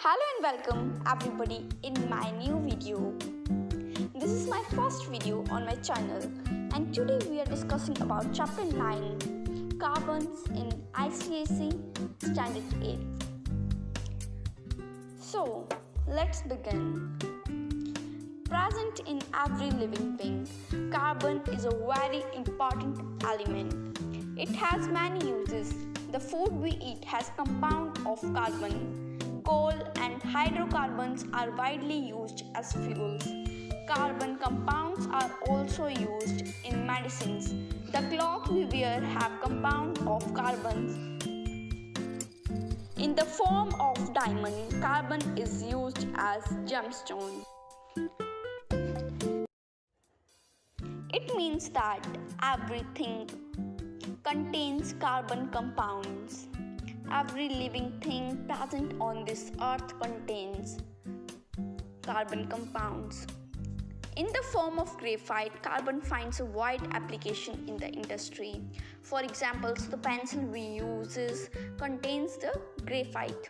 Hello and welcome everybody in my new video. This is my first video on my channel and today we are discussing about chapter 9 Carbons in ICSE Standard 8. So let's begin. Present in every living thing, carbon is a very important element. It has many uses. The food we eat has compound of carbon. Coal and hydrocarbons are widely used as fuels. Carbon compounds are also used in medicines. The clothes we wear have compound of carbons. In the form of diamond, carbon is used as gemstone. It means that everything contains carbon compounds. Every living thing present on this earth contains carbon compounds. In the form of graphite, carbon finds a wide application in the industry. For example, the pencil we use contains the graphite.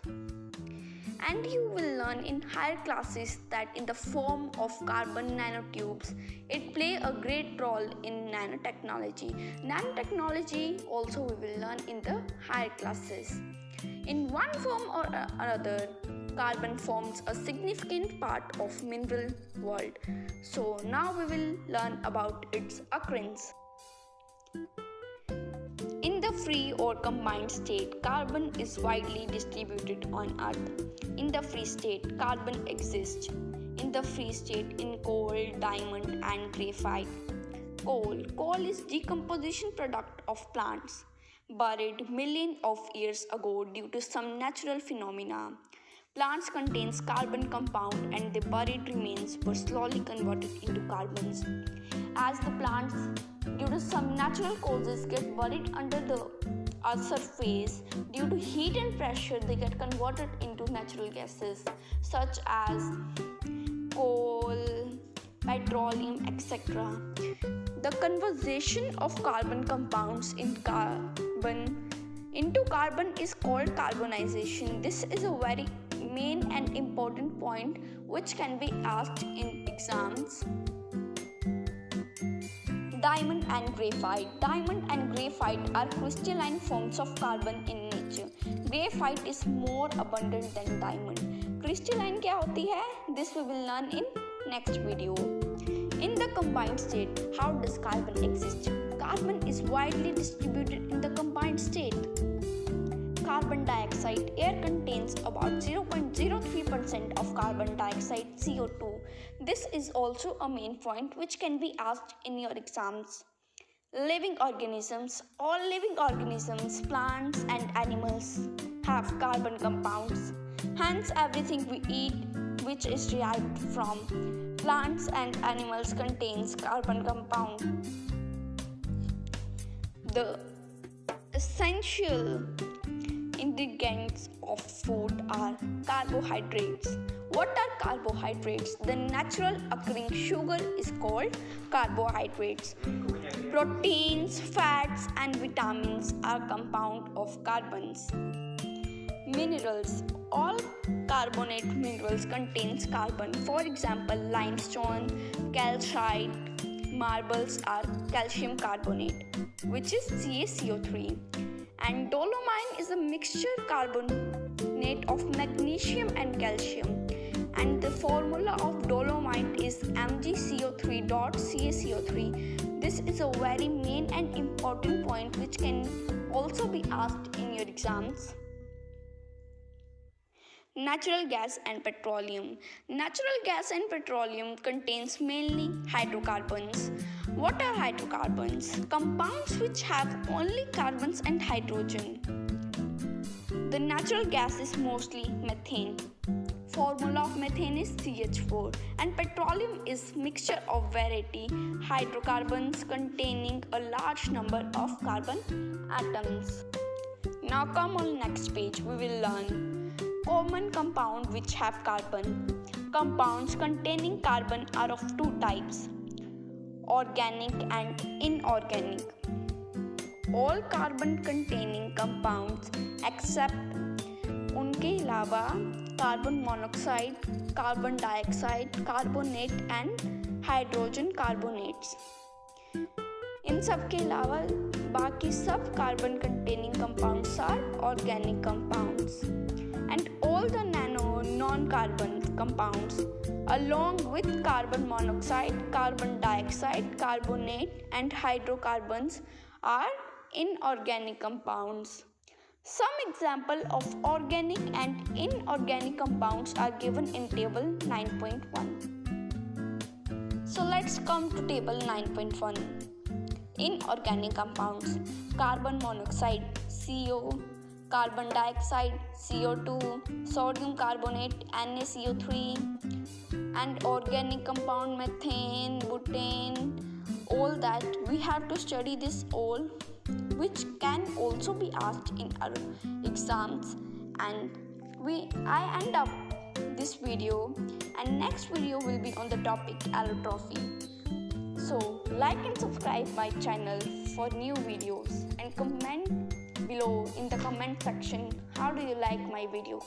And you will learn in higher classes that in the form of carbon nanotubes, it plays a great role in nanotechnology. Nanotechnology also we will learn in the higher classes. In one form or another, carbon forms a significant part of mineral world. So now we will learn about its occurrence. In the free or combined state, carbon is widely distributed on Earth. In the free state, carbon exists. In the free state, in coal, diamond and graphite. Coal is decomposition product of plants, buried millions of years ago due to some natural phenomena. Plants contains carbon compound and the buried remains were slowly converted into carbons. As the plants, due to some natural causes, get buried under the earth's surface, due to heat and pressure, they get converted into natural gases such as coal, petroleum, etc. The conversion of carbon compounds into carbon is called carbonization. This is a very main and important point which can be asked in exams. Diamond and graphite. Diamond and graphite are crystalline forms of carbon in nature. Graphite is more abundant than diamond. Crystalline क्या होती है? This we will learn in next video. In the combined state, how does carbon exist? Carbon is widely distributed in the combined state. Carbon dioxide. Air contains about 0.03% of carbon dioxide CO2. This is also a main point which can be asked in your exams. Living organisms. All living organisms, plants and animals have carbon compounds. Hence everything we eat which is derived from plants and animals contains carbon compound. The essential ingredients of food are carbohydrates. What are carbohydrates? The natural occurring sugar is called carbohydrates. Proteins, fats and vitamins are compound of carbons. Minerals. All carbonate minerals contains carbon. For example, limestone, calcite, marbles are calcium carbonate, which is CaCO3. And dolomine is a mixture carbonate of magnesium and calcium. And the formula of dolomite is MgCO3.CaCO3. This is a very main and important point which can also be asked in your exams. Natural gas and petroleum. Natural gas and petroleum contains mainly hydrocarbons. What are hydrocarbons? Compounds which have only carbons and hydrogen. The natural gas is mostly methane. Formula of methane is CH4 and petroleum is mixture of variety hydrocarbons containing a large number of carbon atoms. Now come on next page we will learn common compound which have carbon. Compounds containing carbon are of two types, organic and inorganic. All carbon containing compounds except उनके अलावा carbon monoxide, carbon dioxide, carbonate and hydrogen carbonates. इन सब के अलावा बाकी सब carbon containing compounds are organic compounds, and all the non-carbon compounds along with carbon monoxide, carbon dioxide, carbonate and hydrocarbons are inorganic compounds. Some example of organic and inorganic compounds are given in table 9.1. So let's come to table 9.1. Inorganic compounds: carbon monoxide CO, carbon dioxide CO2, sodium carbonate NaCO3, and organic compound methane, butane. All that we have to study this all, which can also be asked in our exams. And I end up this video, and next video will be on the topic allotropy. So like and subscribe my channel for new videos, and comment below in the comment section how do you like my video.